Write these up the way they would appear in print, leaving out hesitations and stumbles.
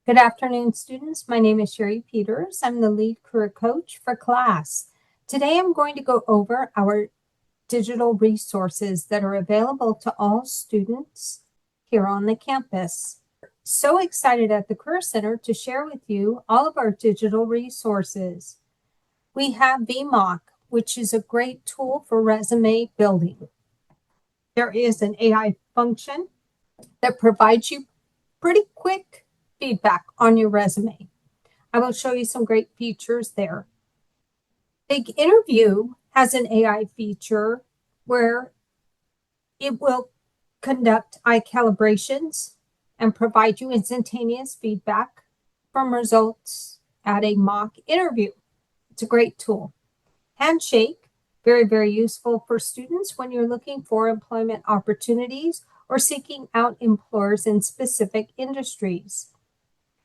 Good afternoon, students. My name is Sherry Peters. I'm the lead career coach for class. Today, I'm going to go over our digital resources that are available to all students here on the campus. So excited at the Career Center to share with you all of our digital resources. We have VMock, which is a great tool for resume building. There is an AI function that provides you pretty quick feedback on your resume. I will show you some great features there. Big Interview has an AI feature where it will conduct eye calibrations and provide you instantaneous feedback from results at a mock interview. It's a great tool. Handshake, very, very useful for students when you're looking for employment opportunities or seeking out employers in specific industries.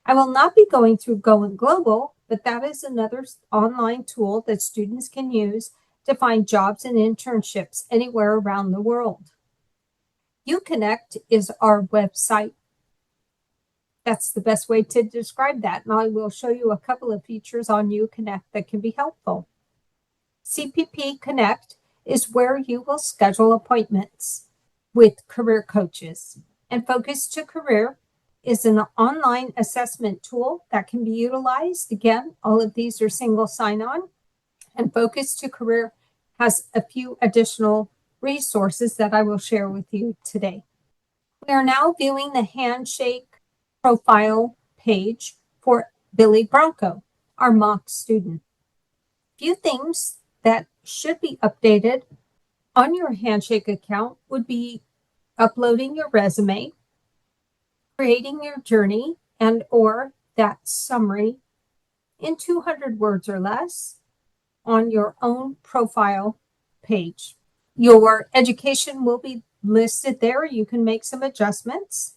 I will not be going through Going Global, but that is another online tool that students can use to find jobs and internships anywhere around the world. UConnect is our website. That's the best way to describe that, and I will show you a couple of features on UConnect that can be helpful. CPP Connect is where you will schedule appointments with career coaches, and Focus to Career is an online assessment tool that can be utilized. Again, all of these are single sign-on, and Focus to Career has a few additional resources that I will share with you today. We are now viewing the Handshake profile page for Billy Bronco, our mock student. Few things that should be updated on your Handshake account would be uploading your resume, creating your journey and or that summary in 200 words or less on your own profile page. Your education will be listed there. You can make some adjustments.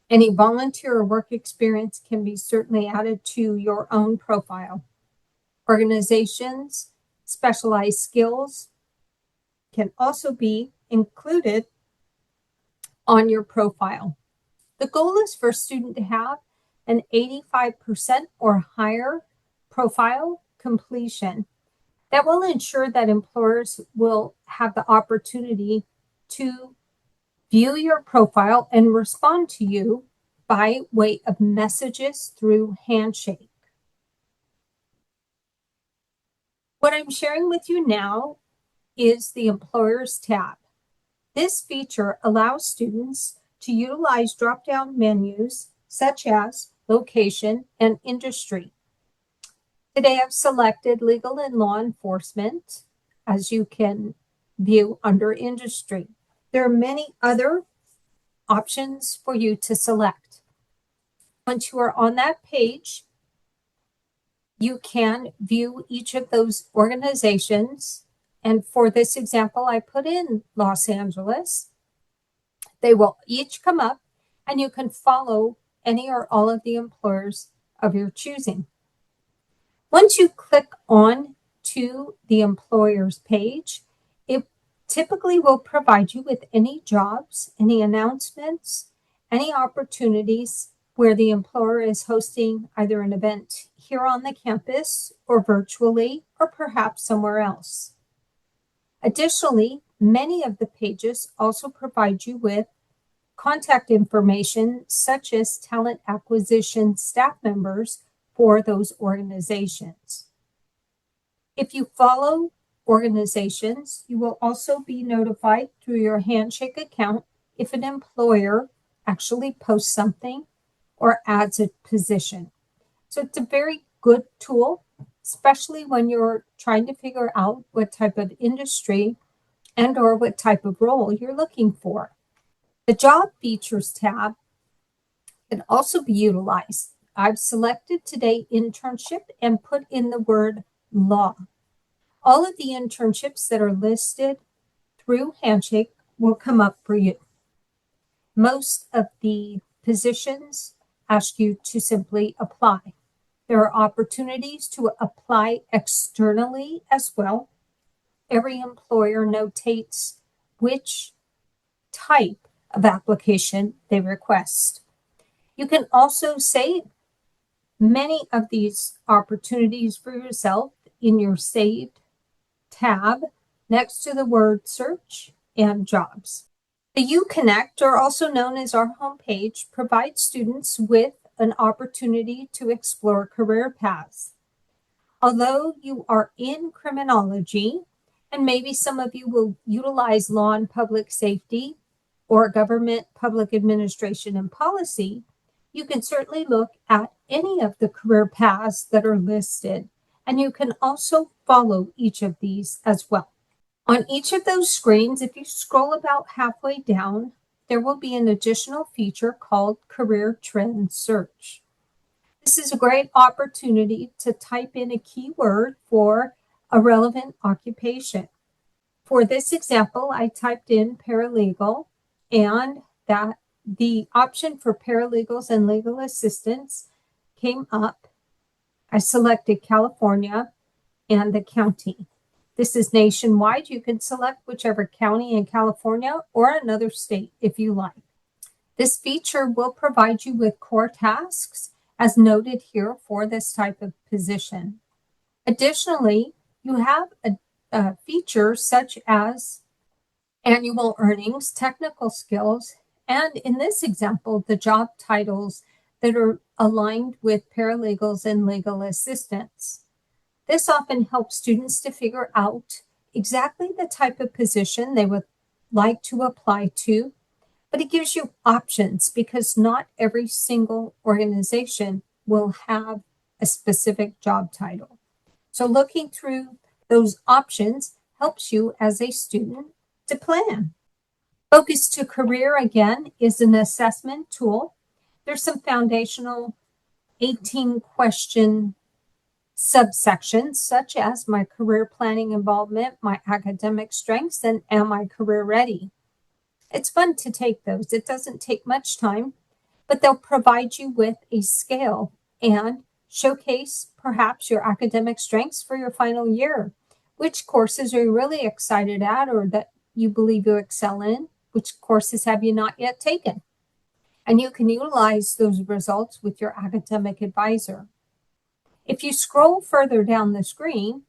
Any volunteer or work experience can be certainly added to your own profile. Organizations, specialized skills can also be included on your profile. The goal is for a student to have an 85% or higher profile completion. That will ensure that employers will have the opportunity to view your profile and respond to you by way of messages through Handshake. What I'm sharing with you now is the Employers tab. This feature allows students to utilize drop-down menus such as location and industry. Today I've selected legal and law enforcement, as you can view under industry. There are many other options for you to select. Once you are on that page, you can view each of those organizations. And for this example, I put in Los Angeles. They will each come up, and you can follow any or all of the employers of your choosing. Once you click on to the employers page, it typically will provide you with any jobs, any announcements, any opportunities where the employer is hosting either an event here on the campus or virtually or perhaps somewhere else. Additionally, many of the pages also provide you with contact information such as talent acquisition staff members for those organizations. If you follow organizations, you will also be notified through your Handshake account if an employer actually posts something or adds a position. So it's a very good tool, especially when you're trying to figure out what type of industry and or what type of role you're looking for. The Job Features tab can also be utilized. I've selected today internship and put in the word law. All of the internships that are listed through Handshake will come up for you. Most of the positions ask you to simply apply. There are opportunities to apply externally as well. Every employer notates which type of application they request. You can also save many of these opportunities for yourself in your saved tab next to the word search and jobs. The UConnect, or also known as our homepage, provides students with an opportunity to explore career paths. Although you are in criminology, and maybe some of you will utilize law and public safety or government, public administration, and policy, you can certainly look at any of the career paths that are listed, and you can also follow each of these as well. On each of those screens, if you scroll about halfway down, there will be an additional feature called Career Trend Search. This is a great opportunity to type in a keyword for a relevant occupation. For this example, I typed in paralegal, and that the option for paralegals and legal assistants came up. I selected California and the county. This is nationwide. You can select whichever county in California or another state if you like. This feature will provide you with core tasks as noted here for this type of position. Additionally, you have a feature such as annual earnings, technical skills, and in this example, the job titles that are aligned with paralegals and legal assistants. This often helps students to figure out exactly the type of position they would like to apply to, but it gives you options because not every single organization will have a specific job title. So looking through those options helps you as a student to plan. Focus to Career, again, is an assessment tool. There's some foundational 18-question subsections, such as my career planning involvement, my academic strengths, and am I career ready? It's fun to take those. It doesn't take much time, but they'll provide you with a scale and showcase perhaps your academic strengths for your final year. Which courses are you really excited at or that you believe you excel in? Which courses have you not yet taken? And you can utilize those results with your academic advisor. If you scroll further down the screen,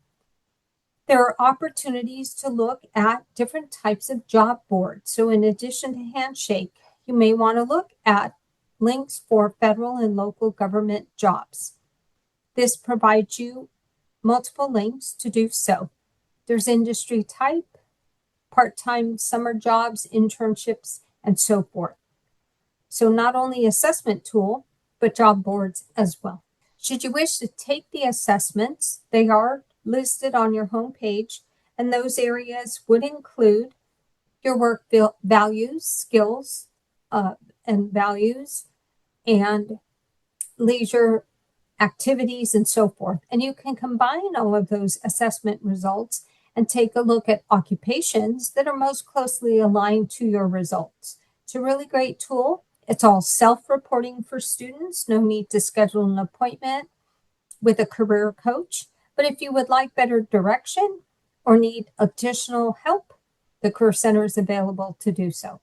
there are opportunities to look at different types of job boards. So in addition to Handshake, you may want to look at links for federal and local government jobs. This provides you multiple links to do so. There's industry type, part-time summer jobs, internships, and so forth. So not only assessment tool, but job boards as well. Should you wish to take the assessments, they are listed on your homepage, and those areas would include your work values, skills, and values, and leisure activities, and so forth. And you can combine all of those assessment results and take a look at occupations that are most closely aligned to your results. It's a really great tool. It's all self-reporting for students. No need to schedule an appointment with a career coach. But if you would like better direction or need additional help, the Career Center is available to do so.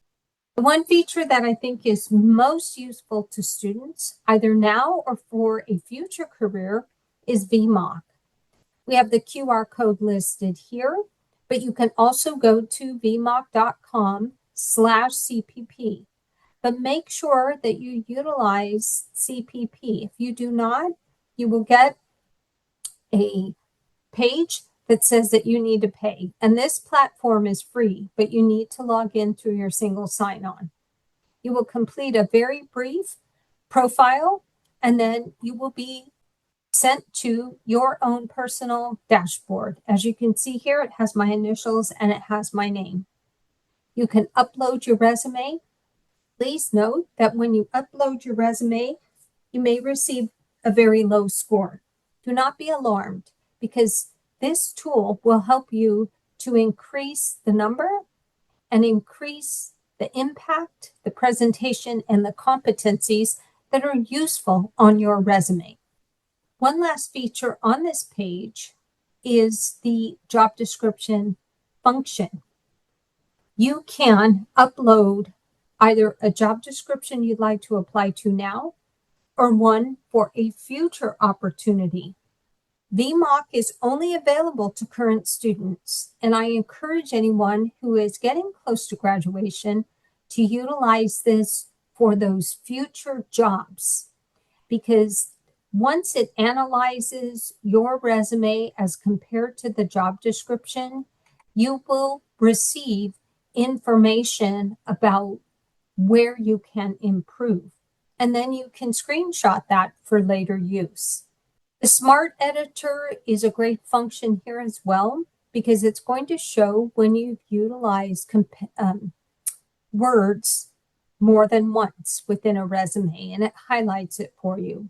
The one feature that I think is most useful to students, either now or for a future career, is VMOC. We have the QR code listed here, but you can also go to vmoc.com/CPP. But make sure that you utilize CPP. If you do not, you will get a page that says that you need to pay. And this platform is free, but you need to log in through your single sign-on. You will complete a very brief profile, and then you will be sent to your own personal dashboard. As you can see here, it has my initials and it has my name. You can upload your resume. Please note that when you upload your resume, you may receive a very low score. Do not be alarmed, because this tool will help you to increase the number and increase the impact, the presentation, and the competencies that are useful on your resume. One last feature on this page is the job description function. You can upload either a job description you'd like to apply to now or one for a future opportunity. VMOC is only available to current students, and I encourage anyone who is getting close to graduation to utilize this for those future jobs, because once it analyzes your resume as compared to the job description, you will receive information about where you can improve. And then you can screenshot that for later use. The Smart Editor is a great function here as well, because it's going to show when you've utilized words more than once within a resume, and it highlights it for you.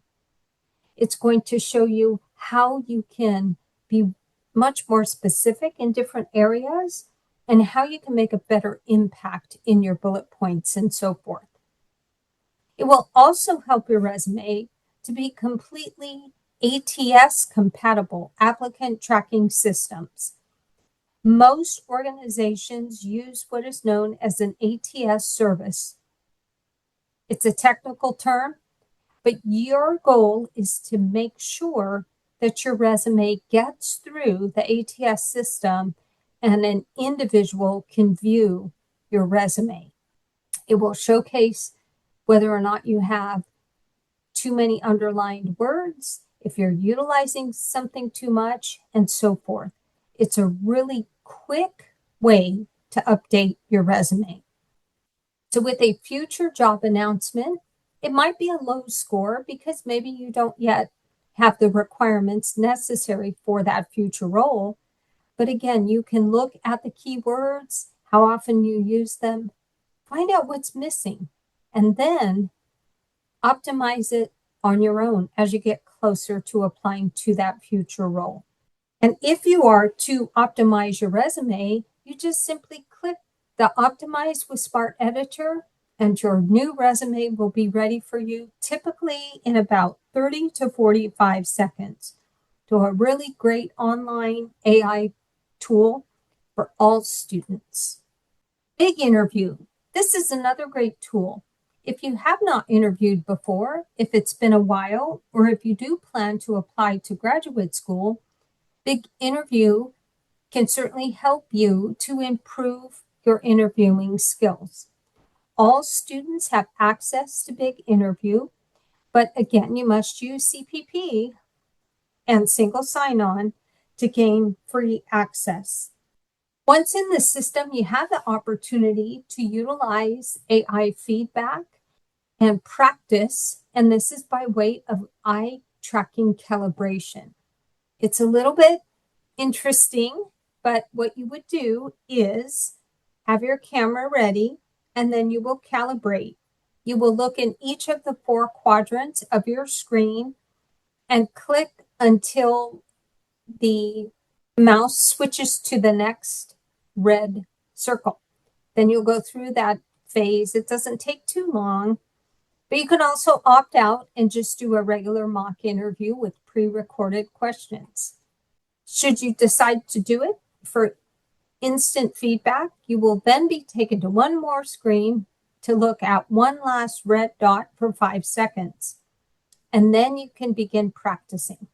It's going to show you how you can be much more specific in different areas and how you can make a better impact in your bullet points and so forth. It will also help your resume to be completely ATS compatible, applicant tracking systems. Most organizations use what is known as an ATS service. It's a technical term, but your goal is to make sure that your resume gets through the ATS system and an individual can view your resume. It will showcase whether or not you have too many underlined words, if you're utilizing something too much, and so forth. It's a really quick way to update your resume. So with a future job announcement, it might be a low score because maybe you don't yet have the requirements necessary for that future role. But again, you can look at the keywords, how often you use them, find out what's missing, and then optimize it on your own as you get closer to applying to that future role. And if you are to optimize your resume, you just simply click the Optimize with Smart Editor, and your new resume will be ready for you, typically in about 30 to 45 seconds. So a really great online AI tool for all students. Big Interview. This is another great tool. If you have not interviewed before, if it's been a while, or if you do plan to apply to graduate school, Big Interview can certainly help you to improve your interviewing skills. All students have access to Big Interview, but again, you must use CPP and single sign-on to gain free access. Once in the system, you have the opportunity to utilize AI feedback and practice, and this is by way of eye tracking calibration. It's a little bit interesting, but what you would do is have your camera ready, and then you will calibrate. You will look in each of the 4 quadrants of your screen and click until the mouse switches to the next red circle. Then you'll go through that phase. It doesn't take too long. But you can also opt out and just do a regular mock interview with pre-recorded questions. Should you decide to do it for instant feedback, you will then be taken to one more screen to look at one last red dot for 5 seconds. And then you can begin practicing.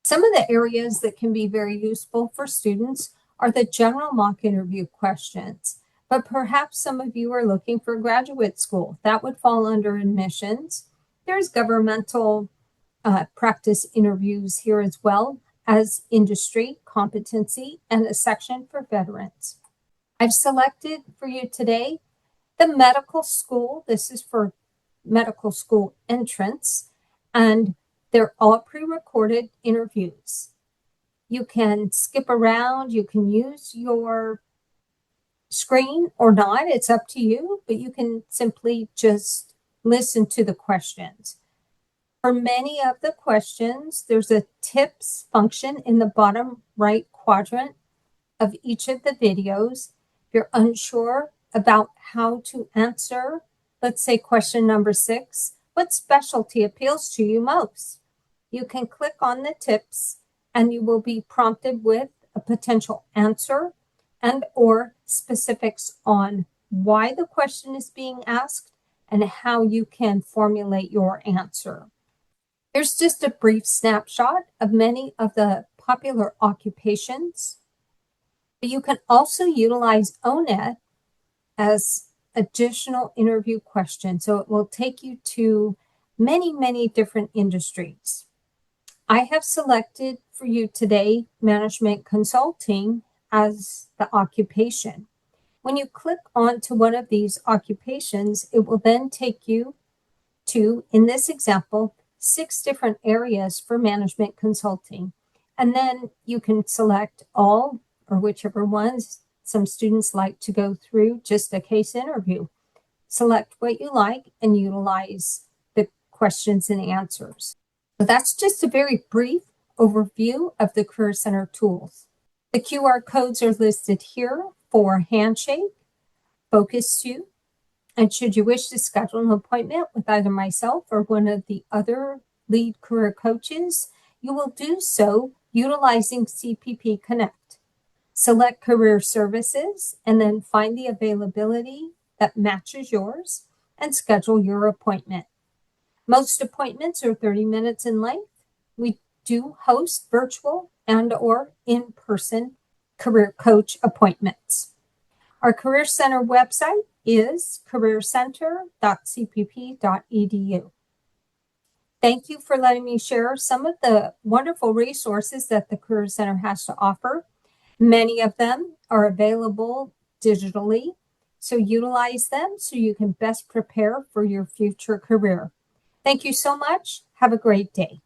Some of the areas that can be very useful for students are the general mock interview questions. But perhaps some of you are looking for graduate school. That would fall under admissions. There's governmental practice interviews here as well as industry, competency, and a section for veterans. I've selected for you today the medical school. This is for medical school entrance, and they're all pre-recorded interviews. You can skip around, you can use your screen or not, it's up to you, but you can simply just listen to the questions. For many of the questions, there's a tips function in the bottom right quadrant of each of the videos. If you're unsure about how to answer, let's say question number 6, what specialty appeals to you most? You can click on the tips and you will be prompted with a potential answer and or specifics on why the question is being asked, and how you can formulate your answer. Here's just a brief snapshot of many of the popular occupations. But you can also utilize ONET as additional interview questions. So it will take you to many, many different industries. I have selected for you today management consulting as the occupation. When you click onto one of these occupations, it will then take you to, in this example, 6 different areas for management consulting. And then you can select all or whichever ones. Some students like to go through just a case interview. Select what you like and utilize the questions and answers. So that's just a very brief overview of the Career Center tools. The QR codes are listed here for Handshake, Focus 2, and should you wish to schedule an appointment with either myself or one of the other lead career coaches, you will do so utilizing CPP Connect. Select Career Services and then find the availability that matches yours and schedule your appointment. Most appointments are 30 minutes in length. We do host virtual and/or in-person career coach appointments. Our Career Center website is careercenter.cpp.edu. Thank you for letting me share some of the wonderful resources that the Career Center has to offer. Many of them are available digitally, so utilize them so you can best prepare for your future career. Thank you so much. Have a great day.